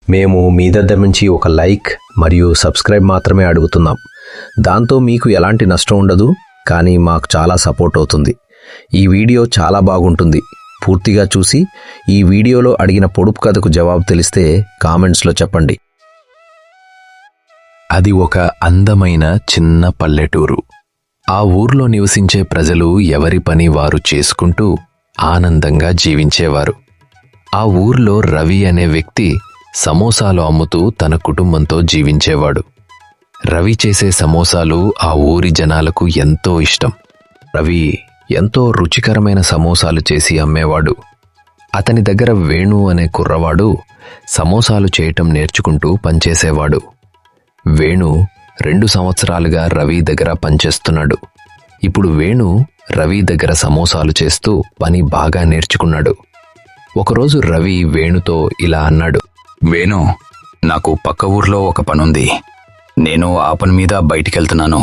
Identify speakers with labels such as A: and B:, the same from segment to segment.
A: మేము మీ దగ్గర నుంచి ఒక లైక్ మరియు సబ్స్క్రైబ్ మాత్రమే అడుగుతున్నాం. దాంతో మీకు ఎలాంటి నష్టం ఉండదు, కానీ మాకు చాలా సపోర్ట్ అవుతుంది. ఈ వీడియో చాలా బాగుంటుంది. పూర్తిగా చూసి ఈ వీడియోలో అడిగిన పొడుపు కథకు జవాబు తెలిస్తే కామెంట్స్లో చెప్పండి. అది ఒక అందమైన చిన్న పల్లెటూరు. ఆ ఊర్లో నివసించే ప్రజలు ఎవరి పని వారు చేసుకుంటూ ఆనందంగా జీవించేవారు. ఆ ఊర్లో రవి అనే వ్యక్తి సమోసాలు అమ్ముతూ తన కుటుంబంతో జీవించేవాడు. రవి చేసే సమోసాలు ఆ ఊరి జనాలకు ఎంతో ఇష్టం. రవి ఎంతో రుచికరమైన సమోసాలు చేసి అమ్మేవాడు. అతని దగ్గర వేణు అనే కుర్రవాడు సమోసాలు చేయటం నేర్చుకుంటూ పనిచేసేవాడు. వేణు 2 సంవత్సరాలుగా రవి దగ్గర పనిచేస్తున్నాడు. ఇప్పుడు వేణు రవి దగ్గర సమోసాలు చేస్తూ పని బాగా నేర్చుకున్నాడు. ఒకరోజు రవి వేణుతో ఇలా అన్నాడు.
B: వేణు, నాకు పక్క ఊర్లో ఒక పనుంది. నేను ఆ పని మీద బయటికెళ్తున్నాను.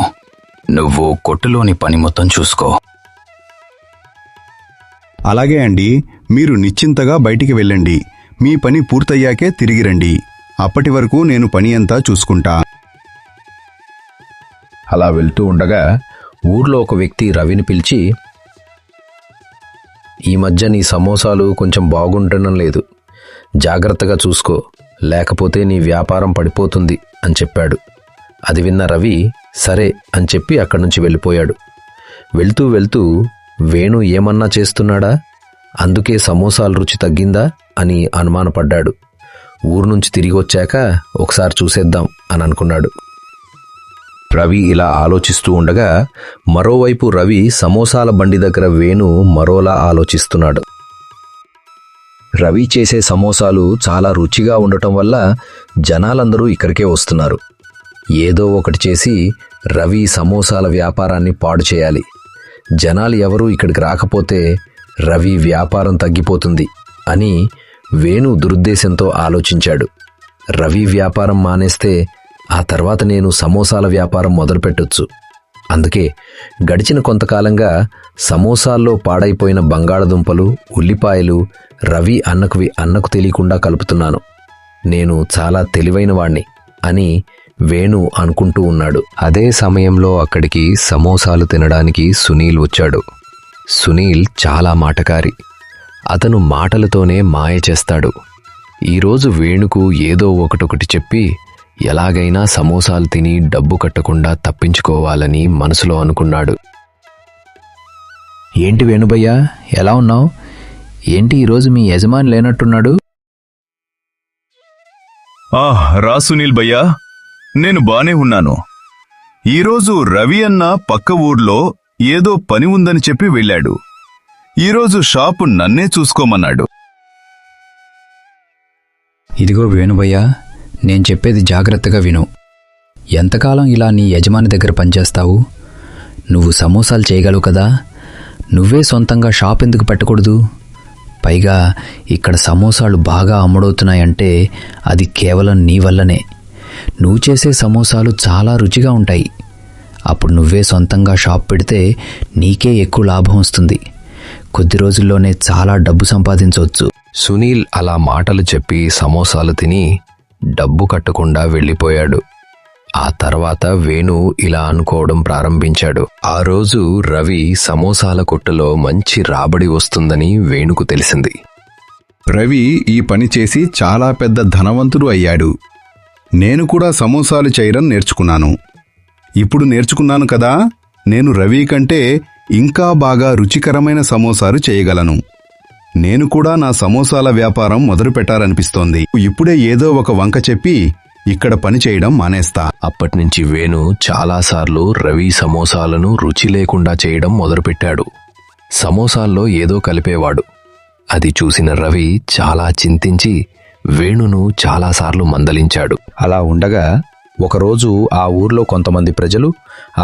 B: నువ్వు కొట్టులోని పని మొత్తం చూసుకో.
C: అలాగే అండి, మీరు నిశ్చింతగా బయటికి వెళ్ళండి. మీ పని పూర్తయ్యాకే తిరిగి రండి. అప్పటి వరకు నేను పని అంతా చూసుకుంటా.
A: అలా వెళ్తూ ఉండగా ఊర్లో ఒక వ్యక్తి రవిని పిలిచి, ఈ మధ్య నీ సమోసాలు కొంచెం బాగుండడం లేదు, జాగ్రత్తగా చూసుకో, లేకపోతే నీ వ్యాపారం పడిపోతుంది అని చెప్పాడు. అది విన్న రవి సరే అని చెప్పి అక్కడి నుంచి వెళ్ళిపోయాడు. వెళ్తూ వెళ్తూ వేణు ఏమన్నా చేస్తున్నాడా, అందుకే సమోసాల రుచి తగ్గిందా అని అనుమానపడ్డాడు. ఊరు నుంచి తిరిగి వచ్చాక ఒకసారి చూసేద్దాం అని అనుకున్నాడు. రవి ఇలా ఆలోచిస్తూ ఉండగా మరోవైపు రవి సమోసాల బండి దగ్గర వేణు మరోలా ఆలోచిస్తున్నాడు. రవి చేసే సమోసాలు చాలా రుచిగా ఉండటం వల్ల జనాలందరూ ఇక్కడికే వస్తున్నారు. ఏదో ఒకటి చేసి రవి సమోసాల వ్యాపారాన్ని పాడు చేయాలి. జనాలు ఎవరూ ఇక్కడికి రాకపోతే రవి వ్యాపారం తగ్గిపోతుంది అని వేణు దురుద్దేశంతో ఆలోచించాడు. రవి వ్యాపారం మానేస్తే ఆ తర్వాత నేను సమోసాల వ్యాపారం మొదలుపెట్టొచ్చు. అందుకే గడిచిన కొంతకాలంగా సమోసాల్లో పాడైపోయిన బంగాళదుంపలు, ఉల్లిపాయలు రవి అన్నకు తెలియకుండా కలుపుతున్నాను. నేను చాలా తెలివైన వాణ్ణి అని వేణు అనుకుంటూ ఉన్నాడు. అదే సమయంలో అక్కడికి సమోసాలు తినడానికి సునీల్ వచ్చాడు. సునీల్ చాలా మాటకారి. అతను మాటలతోనే మాయ చేస్తాడు. ఈరోజు వేణుకు ఏదో ఒకటొకటి చెప్పి ఎలాగైనా సమోసాలు తిని డబ్బు కట్టకుండా తప్పించుకోవాలని మనసులో అనుకున్నాడు. ఏంటి వేణుభయ్యా, ఎలా ఉన్నావు? ఏంటి ఈరోజు మీ యజమాని లేనట్టున్నాడు?
D: రా సునీల్ భయ్యా, నేను బానే ఉన్నాను. ఈరోజు రవి అన్న పక్క ఊర్లో ఏదో పని ఉందని చెప్పి వెళ్ళాడు. ఈరోజు షాపు నన్నే చూసుకోమన్నాడు.
E: ఇదిగో వేణుభయ్యా, నేను చెప్పేది జాగ్రత్తగా విను. ఎంతకాలం ఇలా నీ యజమాని దగ్గర పనిచేస్తావు? నువ్వు సమోసాలు చేయగలవు కదా, నువ్వే సొంతంగా షాప్ ఎందుకు పెట్టకూడదు? పైగా ఇక్కడ సమోసాలు బాగా అమ్ముడవుతున్నాయంటే అది కేవలం నీ వల్లనే. నువ్వు చేసే సమోసాలు చాలా రుచిగా ఉంటాయి. అప్పుడు నువ్వే సొంతంగా షాప్ పెడితే నీకే ఎక్కువ లాభం వస్తుంది. కొద్ది రోజుల్లోనే చాలా డబ్బు సంపాదించవచ్చు.
A: సునీల్ అలా మాటలు చెప్పి సమోసాలు తిని డబ్బు కట్టకుండా వెళ్ళిపోయాడు. ఆ తర్వాత వేణు ఇలా అనుకోవడం ప్రారంభించాడు. ఆ రోజు రవి సమోసాల కొట్టులో మంచి రాబడి వస్తుందని వేణుకు తెలిసింది.
C: రవి ఈ పని చేసి చాలా పెద్ద ధనవంతుడు అయ్యాడు. నేను కూడా సమోసాలు చేయడం నేర్చుకున్నాను. ఇప్పుడు నేర్చుకున్నాను కదా, నేను రవి కంటే ఇంకా బాగా రుచికరమైన సమోసాలు చేయగలను. నేను కూడా నా సమోసాల వ్యాపారం మొదలుపెట్టాలనిపిస్తోంది. ఇప్పుడే ఏదో ఒక వంక చెప్పి ఇక్కడ పని చేయడం మానేస్తా.
A: అప్పటినుంచి వేణు చాలాసార్లు రవి సమోసాలను రుచి లేకుండా చేయడం మొదలుపెట్టాడు. సమోసాల్లో ఏదో కలిపేవాడు. అది చూసిన రవి చాలా చింతించి వేణును చాలాసార్లు మందలించాడు. అలా ఉండగా ఒకరోజు ఆ ఊర్లో కొంతమంది ప్రజలు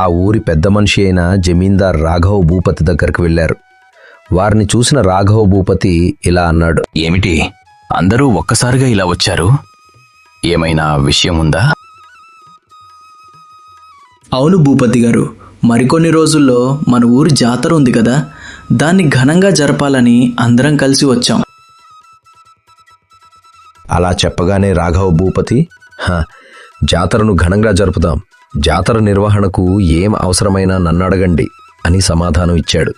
A: ఆ ఊరి పెద్ద మనిషి అయిన జమీందార్ రాఘవ భూపతి దగ్గరికి వెళ్లారు. వారిని చూసిన రాఘవ భూపతి ఇలా అన్నాడు.
B: ఏమిటి, అందరూ ఒక్కసారిగా ఇలా వచ్చారు? ఏమైనా విషయం ఉందా?
F: అవును భూపతి గారు, మరికొన్ని రోజుల్లో మన ఊరి జాతర ఉంది కదా, దాన్ని ఘనంగా జరపాలని అందరం కలిసి వచ్చాం.
A: అలా చెప్పగానే రాఘవ భూపతి, జాతరను ఘనంగా జరుపుదాం, జాతర నిర్వహణకు ఏం అవసరమైనా నన్ను అడగండి అని సమాధానం ఇచ్చాడు.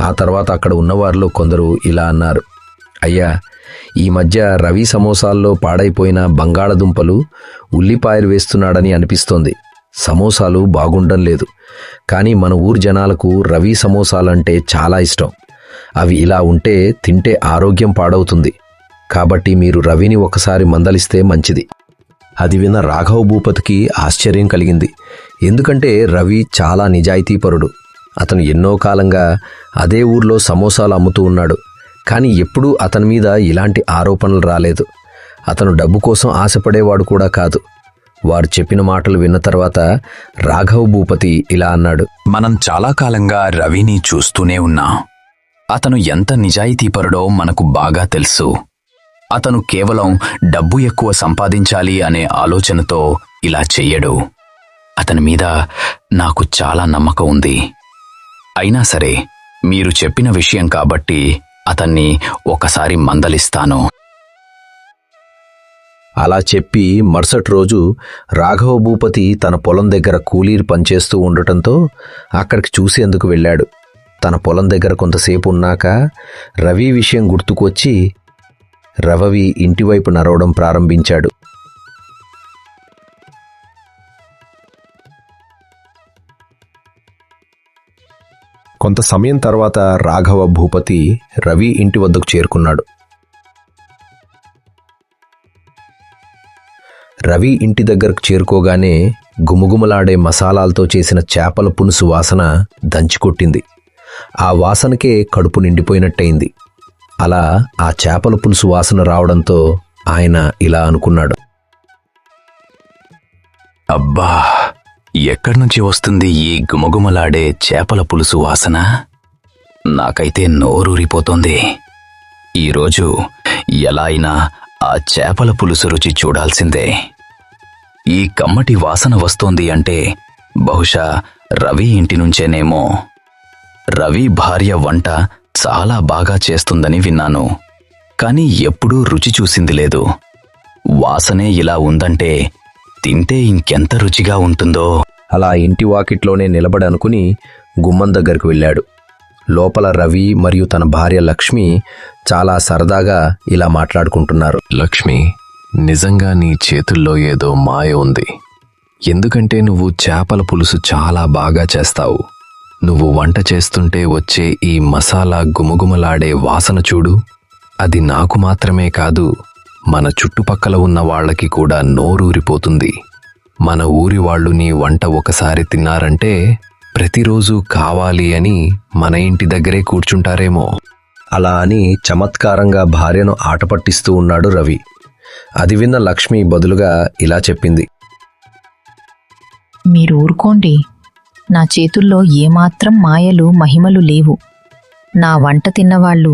A: ఆ తర్వాత అక్కడ ఉన్నవారిలో కొందరు ఇలా అన్నారు, అయ్యా, ఈ మధ్య రవి సమోసాల్లో పాడైపోయిన బంగాళదుంపలు, ఉల్లిపాయలు వేస్తున్నాడని అనిపిస్తోంది. సమోసాలు బాగుండం లేదు. కానీ మన ఊరు జనాలకు రవి సమోసాలంటే చాలా ఇష్టం. అవి ఇలా ఉంటే తింటే ఆరోగ్యం పాడవుతుంది. కాబట్టి మీరు రవిని ఒకసారి మందలిస్తే మంచిది. అది విన్న రాఘవ భూపతికి ఆశ్చర్యం కలిగింది. ఎందుకంటే రవి చాలా నిజాయితీపరుడు. అతను ఎన్నో కాలంగా అదే ఊర్లో సమోసాలు అమ్ముతూ ఉన్నాడు. కానీ ఎప్పుడూ అతని మీద ఇలాంటి ఆరోపణలు రాలేదు. అతను డబ్బు కోసం ఆశపడేవాడు కూడా కాదు. వారు చెప్పిన మాటలు విన్న తర్వాత రాఘవ భూపతి ఇలా అన్నాడు,
B: మనం చాలా కాలంగా రవిని చూస్తూనే ఉన్నాం. అతను ఎంత నిజాయితీపరుడో మనకు బాగా తెలుసు. అతను కేవలం డబ్బు ఎక్కువ సంపాదించాలి అనే ఆలోచనతో ఇలా చెయ్యడు. అతని మీద నాకు చాలా నమ్మకం ఉంది. అయినా సరే, మీరు చెప్పిన విషయం కాబట్టి అతన్ని ఒకసారి మందలిస్తాను.
A: అలా చెప్పి మరుసటి రోజు రాఘవ భూపతి తన పొలం దగ్గర కూలీలు పనిచేస్తూ ఉండటంతో అక్కడికి చూసేందుకు వెళ్ళాడు. తన పొలం దగ్గర కొంతసేపు ఉన్నాక రవి విషయం గుర్తుకొచ్చి రవి ఇంటివైపు నడవడం ప్రారంభించాడు. కొంత సమయం తర్వాత రాఘవ భూపతి రవి ఇంటి వద్దకు చేరుకున్నాడు. రవి ఇంటి దగ్గరకు చేరుకోగానే గుమగుమలాడే మసాలాలతో చేసిన చేపల పులుసు వాసన దంచికొట్టింది. ఆ వాసనకే కడుపు నిండిపోయినట్టయింది. అలా ఆ చేపల పులుసు వాసన రావడంతో ఆయన ఇలా అనుకున్నాడు,
B: అబ్బా, ఎక్కడి నుంచి వస్తుంది ఈ గుమగుమలాడే చేపల పులుసు వాసన? నాకైతే నోరూరిపోతోంది. ఈరోజు ఎలా అయినా ఆ చేపల పులుసు రుచి చూడాల్సిందే. ఈ కమ్మటి వాసన వస్తోంది అంటే బహుశా రవి ఇంటి నుంచేనేమో. రవి భార్య వంట చాలా బాగా చేస్తుందని విన్నాను, కానీ ఎప్పుడూ రుచి చూసింది లేదు. వాసనే ఇలా ఉందంటే తింటే ఇంకెంత రుచిగా ఉంటుందో.
A: అలా ఇంటి వాకిట్లోనే నిలబడి అనుకుని గుమ్మం దగ్గరకు వెళ్ళాడు. లోపల రవి మరియు తన భార్య లక్ష్మి చాలా సరదాగా ఇలా మాట్లాడుకుంటున్నారు.
G: లక్ష్మి, నిజంగా నీ చేతుల్లో ఏదో మాయ ఉంది. ఎందుకంటే నువ్వు చేపల పులుసు చాలా బాగా చేస్తావు. నువ్వు వంట చేస్తుంటే వచ్చే ఈ మసాలా గుమగుమలాడే వాసన చూడు, అది నాకు మాత్రమే కాదు, మన చుట్టుపక్కల ఉన్న వాళ్ళకి కూడా నోరూరిపోతుంది. మన ఊరి వాళ్ళు నీ వంట ఒకసారి తిన్నారంటే ప్రతిరోజు కావాలి అని మన ఇంటి దగ్గరే కూర్చుంటారేమో.
A: అలా అని చమత్కారంగా భార్యను ఆట పట్టిస్తూ ఉన్నాడు రవి. అది విన్న లక్ష్మి బదులుగా ఇలా చెప్పింది,
H: మీరు ఊరుకోండి. నా చేతుల్లో ఏమాత్రం మాయలు మహిమలు లేవు. నా వంట తిన్నవాళ్ళు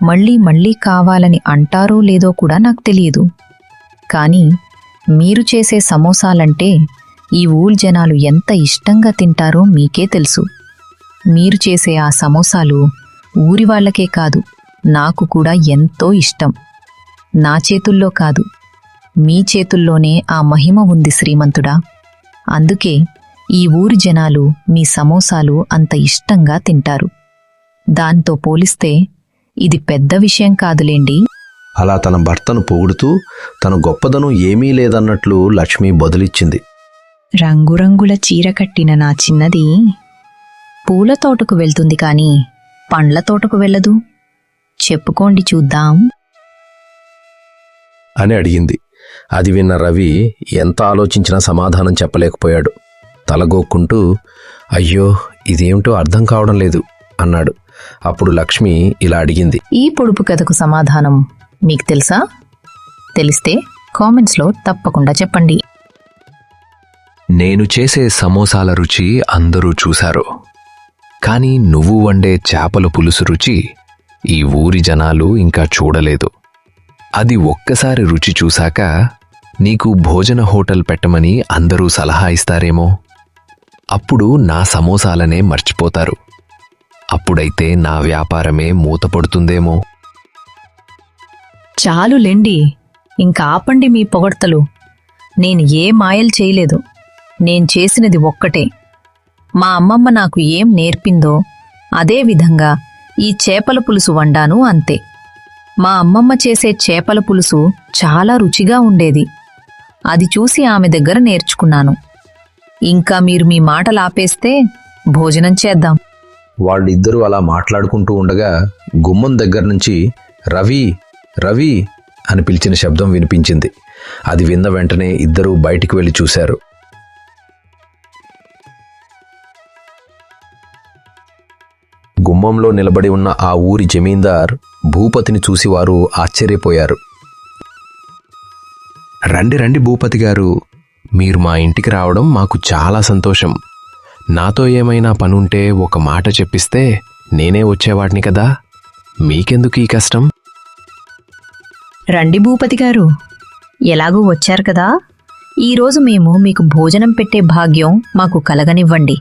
H: మళ్ళీ మళ్ళీ కావాలని అంటారో లేదో కూడా నాకు తెలియదు. కానీ మీరు చేసే సమోసాలంటే ఈ ఊరు జనాలు ఎంత ఇష్టంగా తింటారో మీకే తెలుసు. మీరు చేసే ఆ సమోసాలు ఊరి వాళ్ళకే కాదు, నాకు కూడా ఎంతో ఇష్టం. నా చేతుల్లో కాదు, మీ చేతుల్లోనే ఆ మహిమ ఉంది శ్రీమంతుడా. అందుకే ఈ ఊరి జనాలు మీ సమోసాలు అంత ఇష్టంగా తింటారు. దాంతో పోలిస్తే ఇది పెద్ద విషయం కాదులేండి.
A: అలా తన భర్తను పొగుడుతూ తన గొప్పదనం ఏమీ లేదన్నట్లు లక్ష్మి బదులిచ్చింది.
H: రంగురంగుల చీర కట్టిన నా చిన్నది పూల తోటకు వెళ్తుంది కాని పండ్ల తోటకు వెళ్ళదు. చెప్పుకోండి చూద్దాం
A: అని అడిగింది. అది విన్న రవి ఎంత ఆలోచించినా సమాధానం చెప్పలేకపోయాడు. తలగోక్కుంటూ, అయ్యో, ఇదేమిటో అర్థం కావడం లేదు అన్నాడు. అప్పుడు లక్ష్మి ఇలా అడిగింది,
H: ఈ పొడుపు కథకు సమాధానం మీకు తెలుసా? తెలిస్తే కామెంట్స్లో తప్పకుండా చెప్పండి.
G: నేను చేసే సమోసాల రుచి అందరూ చూశారు, కానీ నువ్వు వండే చేపల పులుసు రుచి ఈ ఊరి జనాలు ఇంకా చూడలేదు. అది ఒక్కసారి రుచి చూశాక నీకు భోజన హోటల్ పెట్టమని అందరూ సలహా ఇస్తారేమో. అప్పుడు నా సమోసాలనే మర్చిపోతారు. అప్పుడైతే నా వ్యాపారమే మూతపడుతుందేమో.
H: చాలులేండి, ఇంకా ఆపండి మీ పొగడ్తలు. నేను ఏ మాయలు చేయలేదు. నేను చేసినది ఒక్కటే. మా అమ్మమ్మ నాకు ఏం నేర్పిందో అదే విధంగా ఈ చేపల పులుసు వండాను, అంతే. మా అమ్మమ్మ చేసే చేపల పులుసు చాలా రుచిగా ఉండేది. అది చూసి ఆమె దగ్గర నేర్చుకున్నాను. ఇంకా మీరు మీ మాటలు ఆపేస్తే భోజనం చేద్దాం.
A: వాళ్ళిద్దరూ అలా మాట్లాడుకుంటూ ఉండగా గుమ్మం దగ్గర నుంచి రవి, రవి అని పిలిచిన శబ్దం వినిపించింది. అది విన్న వెంటనే ఇద్దరూ బయటికి వెళ్లి చూశారు. గుమ్మంలో నిలబడి ఉన్న ఆ ఊరి జమీందార్ భూపతిని చూసి వారు ఆశ్చర్యపోయారు.
G: రండి రండి భూపతి గారు, మీరు మా ఇంటికి రావడం మాకు చాలా సంతోషం. నాతో ఏమైనా పనుంటే ఒక మాట చెప్పిస్తే నేనే వచ్చేవాడిని కదా. మీకెందుకు ఈ కష్టం?
H: రండి భూపతి గారు, ఎలాగూ వచ్చారు కదా, ఈరోజు మేము మీకు భోజనం పెట్టే భాగ్యం మాకు కలగనివ్వండి.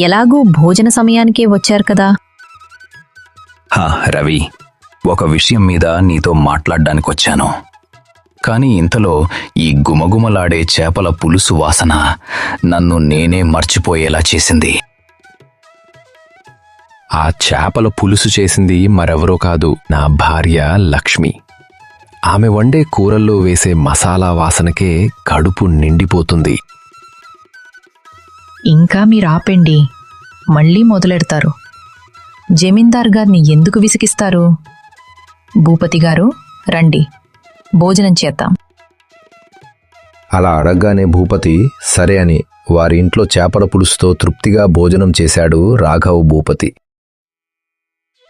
H: ఎలాగూ భోజన సమయానికే వచ్చారు కదా.
B: రవి, ఒక విషయం మీద నీతో మాట్లాడ్డానికొచ్చాను. కాని ఇంతలో ఈ గుమగుమలాడే చేపల పులుసు వాసన నన్ను నేనే మర్చిపోయేలా చేసింది.
G: ఆ చేపల పులుసు చేసింది మరెవరో కాదు, నా భార్య లక్ష్మి. ఆమె వండే కూరల్లో వేసే మసాలా వాసనకే కడుపు నిండిపోతుంది.
H: ఇంకా మీరు ఆపండి, మళ్ళీ మొదలెడతారు. జమీందార్ గారిని ఎందుకు విసిగిస్తారు? భూపతి గారు, రండి, భోజనం చేద్దాం.
A: అలా అడగగానే భూపతి సరే అని వారి ఇంట్లో చేపల పులుసుతో తృప్తిగా భోజనం చేశాడు రాఘవ్ భూపతి.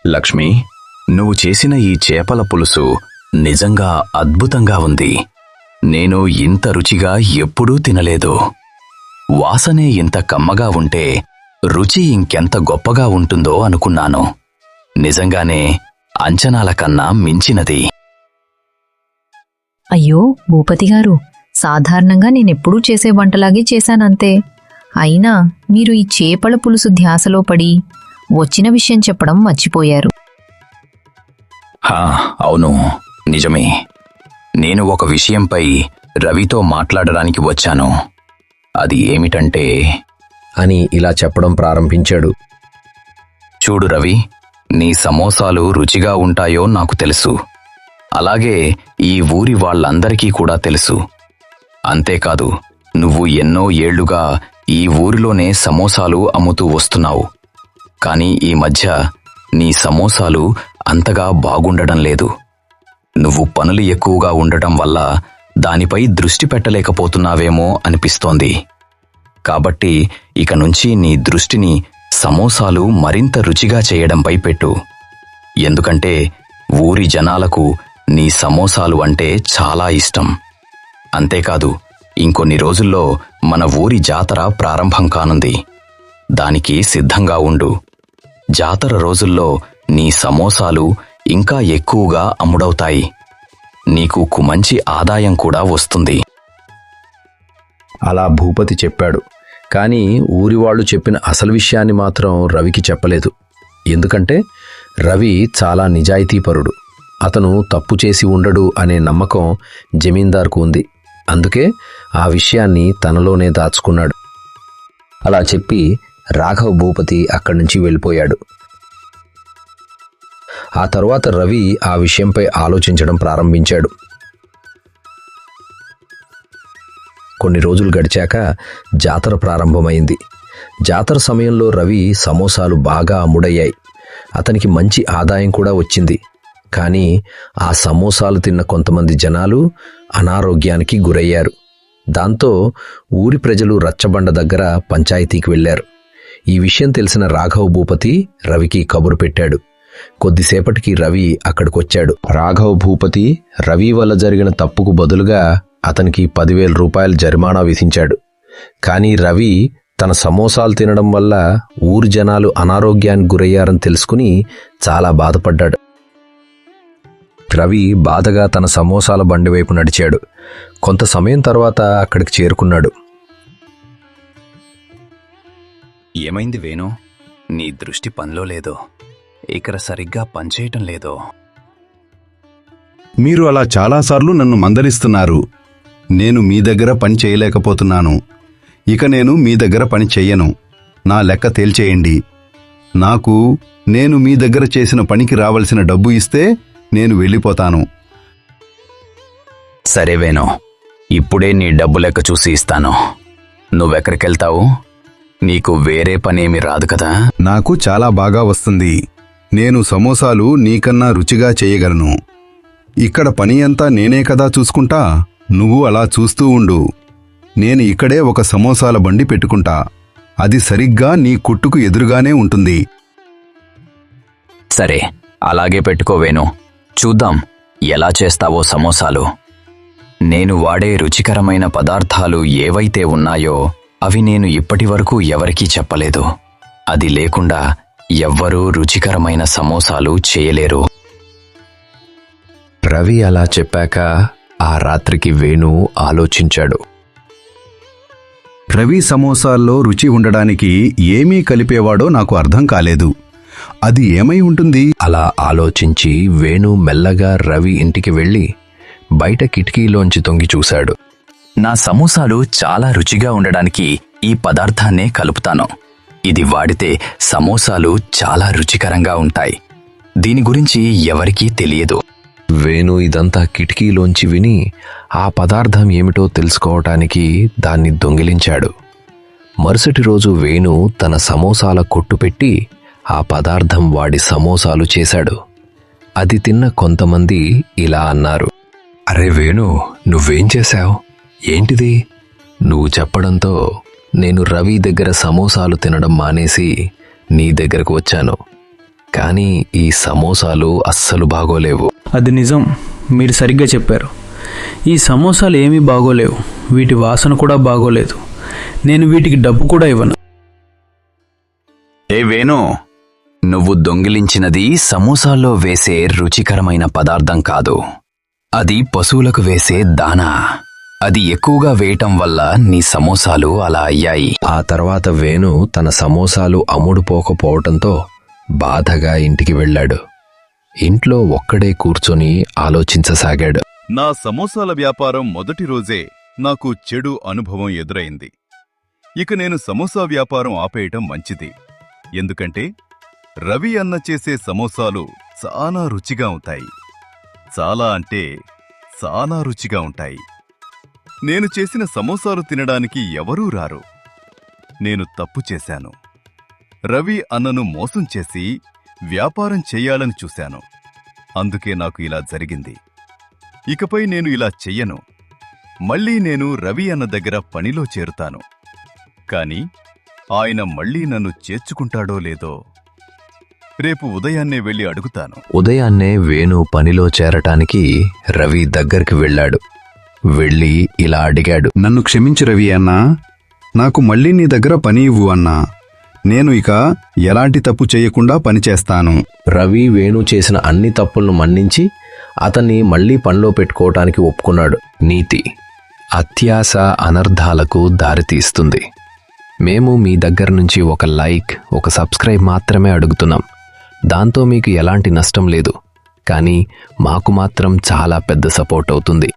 B: లక్ష్మి, నువ్వు చేసిన ఈ చేపల పులుసు నిజంగా అద్భుతంగా ఉంది. నేను ఇంత రుచిగా ఎప్పుడూ తినలేదు. వాసనే ఇంత కమ్మగా ఉంటే రుచి ఇంకెంత గొప్పగా ఉంటుందో అనుకున్నాను. నిజంగానే అంచనాల కన్నా మించినది.
H: అయ్యో భూపతి గారు, సాధారణంగా నేనెప్పుడూ చేసే వంటలాగే చేశానంతే. అయినా మీరు ఈ చేపల పులుసు ధ్యాసలో పడి వచ్చిన విషయం చెప్పడం మర్చిపోయారు.
B: అవును, నిజమే. నేను ఒక విషయంపై రవితో మాట్లాడడానికి వచ్చాను. అది ఏమిటంటే
A: అని ఇలా చెప్పడం ప్రారంభించాడు.
B: చూడు రవి, నీ సమోసాలు రుచిగా ఉంటాయో నాకు తెలుసు. అలాగే ఈ ఊరి వాళ్ళందరికీ కూడా తెలుసు. అంతేకాదు, నువ్వు ఎన్నో ఏళ్లుగా ఈ ఊరిలోనే సమోసాలు అమ్ముతూ వస్తున్నావు. కానీ ఈ మధ్య నీ సమోసాలు అంతగా బాగుండడం లేదు. నువ్వు పనులు ఎక్కువగా ఉండటం వల్ల దానిపై దృష్టి పెట్టలేకపోతున్నావేమో అనిపిస్తోంది. కాబట్టి ఇక నుంచి నీ దృష్టిని సమోసాలు మరింత రుచిగా చేయడంపై పెట్టు. ఎందుకంటే ఊరి జనాలకు నీ సమోసాలు అంటే చాలా ఇష్టం. అంతేకాదు, ఇంకొన్ని రోజుల్లో మన ఊరి జాతర ప్రారంభం కానుంది. దానికి సిద్ధంగా ఉండు. జాతర రోజుల్లో నీ సమోసాలు ఇంకా ఎక్కువగా అమ్ముడవుతాయి. నీకు మంచి ఆదాయం కూడా వస్తుంది.
A: అలా భూపతి చెప్పాడు. కానీ ఊరివాళ్లు చెప్పిన అసలు విషయాన్ని మాత్రం రవికి చెప్పలేదు. ఎందుకంటే రవి చాలా నిజాయితీపరుడు. అతను తప్పు చేసి ఉండడు అనే నమ్మకం జమీందార్కు ఉంది. అందుకే ఆ విషయాన్ని తనలోనే దాచుకున్నాడు. అలా చెప్పి రాఘవ్ భూపతి అక్కడి నుంచి వెళ్ళిపోయాడు. ఆ తరువాత రవి ఆ విషయంపై ఆలోచించడం ప్రారంభించాడు. కొన్ని రోజులు గడిచాక జాతర ప్రారంభమైంది. జాతర సమయంలో రవి సమోసాలు బాగా అమ్ముడయ్యాయి. అతనికి మంచి ఆదాయం కూడా వచ్చింది. కానీ ఆ సమోసాలు తిన్న కొంతమంది జనాలు అనారోగ్యానికి గురయ్యారు. దాంతో ఊరి ప్రజలు రచ్చబండ దగ్గర పంచాయతీకి వెళ్లారు. ఈ విషయం తెలిసిన రాఘవ్ భూపతి రవికి కబురు పెట్టాడు. కొద్దిసేపటికి రవి అక్కడికొచ్చాడు. రాఘవ్ భూపతి రవి వల్ల జరిగిన తప్పుకు బదులుగా అతనికి 10,000 రూపాయల జరిమానా విధించాడు. కానీ రవి తన సమోసాలు తినడం వల్ల ఊరి జనాలు అనారోగ్యానికి గురయ్యారని తెలుసుకుని చాలా బాధపడ్డాడు. రవి బాధగా తన సమోసాల బండి వైపు నడిచాడు. కొంత సమయం తర్వాత అక్కడికి చేరుకున్నాడు.
B: ఏమైంది వేణు? నీ దృష్టి పనిలో లేదో? ఇక్కడ సరిగ్గా పనిచేయటం లేదో?
C: మీరు అలా చాలాసార్లు నన్ను మందలిస్తున్నారు. నేను మీ దగ్గర పని చేయలేకపోతున్నాను. ఇక నేను మీ దగ్గర పని చెయ్యను. నా లెక్క తేల్చేయండి. నేను మీ దగ్గర చేసిన పనికి రావలసిన డబ్బు ఇస్తే నేను వెళ్ళిపోతాను.
B: సరే వేణు, ఇప్పుడే నీ డబ్బు లెక్క చూసి ఇస్తాను. నువ్వెక్కడికెళ్తావు? నీకు వేరే పనేమి రాదు కదా?
C: నాకు చాలా బాగా వస్తుంది. నేను సమోసాలు నీకన్నా రుచిగా చేయగలను. ఇక్కడ పని అంతా నేనే కదా చూసుకుంటా. నువ్వు అలా చూస్తూ ఉండు. నేను ఇక్కడే ఒక సమోసాల బండి పెట్టుకుంటా. అది సరిగ్గా నీ కొట్టుకు ఎదురుగానే ఉంటుంది.
B: సరే, అలాగే పెట్టుకోవేను. చూద్దాం ఎలా చేస్తావో సమోసాలు. నేను వాడే రుచికరమైన పదార్థాలు ఏవైతే ఉన్నాయో అవి నేను ఇప్పటివరకు ఎవరికీ చెప్పలేదు. అది లేకుండా ఎవ్వరూ రుచికరమైన సమోసాలు చేయలేరు.
G: రవి అలా చెప్పాక ఆ రాత్రికి వేణు ఆలోచించాడు.
C: రవి సమోసాల్లో రుచి ఉండడానికి ఏమీ కలిపేవాడో నాకు అర్థం కాలేదు. అది ఏమై ఉంటుంది?
G: అలా ఆలోచించి వేణు మెల్లగా రవి ఇంటికి వెళ్ళి బయట కిటికీలోంచి తొంగి చూశాడు.
B: నా సమోసాలు చాలా రుచిగా ఉండడానికి ఈ పదార్థాన్నే కలుపుతాను. ఇది వాడితే సమోసాలు చాలా రుచికరంగా ఉంటాయి. దీని గురించి ఎవరికీ తెలియదు.
G: వేణు ఇదంతా కిటికీలోంచి విని ఆ పదార్థం ఏమిటో తెలుసుకోవటానికి దాన్ని దొంగిలించాడు. మరుసటి రోజు వేణు తన సమోసాల కొట్టు పెట్టి ఆ పదార్థం వాడి సమోసాలు చేశాడు. అది తిన్న కొంతమంది ఇలా అన్నారు, అరే వేణు, నువ్వేం చేశావు? ఏంటిది? నువ్వు చెప్పడంతో నేను రవి దగ్గర సమోసాలు తినడం మానేసి నీ దగ్గరకు వచ్చాను. కానీ ఈ సమోసాలు అస్సలు బాగోలేవు.
F: అది నిజం, మీరు సరిగ్గా చెప్పారు. ఈ సమోసాలు ఏమీ బాగోలేవు. వీటి వాసన కూడా బాగోలేదు. నేను వీటికి డబ్బు కూడా ఇవ్వను.
B: ఏ వేణు, నువ్వు దొంగిలించినది సమోసాల్లో వేసే రుచికరమైన పదార్థం కాదు. అది పశువులకు వేసే దానా. అది ఎక్కువగా వేయటం వల్ల నీ సమోసాలు అలా అయ్యాయి.
G: ఆ తర్వాత వేణు తన సమోసాలు అమ్ముడుపోకపోవటంతో బాధగా ఇంటికి వెళ్ళాడు. ఇంట్లో ఒక్కడే కూర్చొని ఆలోచించసాగాడు.
D: నా సమోసాల వ్యాపారం మొదటి రోజే నాకు చెడు అనుభవం ఎదురైంది. ఇక నేను సమోసా వ్యాపారం ఆపేయటం మంచిది. ఎందుకంటే రవి అన్న చేసే సమోసాలు చాలా రుచిగా ఉంటాయి. చాలా అంటే చాలా రుచిగా ఉంటాయి. నేను చేసిన సమోసాలు తినడానికి ఎవరూ రారు. నేను తప్పు చేశాను. రవి అన్నను మోసం చేసి వ్యాపారం చెయ్యాలని చూశాను. అందుకే నాకు ఇలా జరిగింది. ఇకపై నేను ఇలా చెయ్యను. మళ్ళీ నేను రవి అన్న దగ్గర పనిలో చేరుతాను. కాని ఆయన మళ్ళీ నన్ను చేర్చుకుంటాడో లేదో రేపు ఉదయాన్నే వెళ్ళి అడుగుతాను.
G: ఉదయాన్నే వేణు పనిలో చేరటానికి రవి దగ్గరికి వెళ్ళాడు. వెళ్ళి ఇలా అడిగాడు,
C: నన్ను క్షమించు రవి అన్నా. నాకు మళ్ళీ నీ దగ్గర పని ఇవ్వు అన్నా. నేను ఇక ఎలాంటి తప్పు చేయకుండా పనిచేస్తాను.
G: రవి వేణు చేసిన అన్ని తప్పులను మన్నించి అతన్ని మళ్లీ పనిలో పెట్టుకోవటానికి ఒప్పుకున్నాడు. నీతి: అత్యాశ అనర్థాలకు దారితీస్తుంది. మేము మీ దగ్గర నుంచి ఒక లైక్, ఒక సబ్స్క్రైబ్ మాత్రమే అడుగుతున్నాం. దాంతో మీకు ఎలాంటి నష్టం లేదు, కానీ మాకు మాత్రం చాలా పెద్ద సపోర్ట్ అవుతుంది.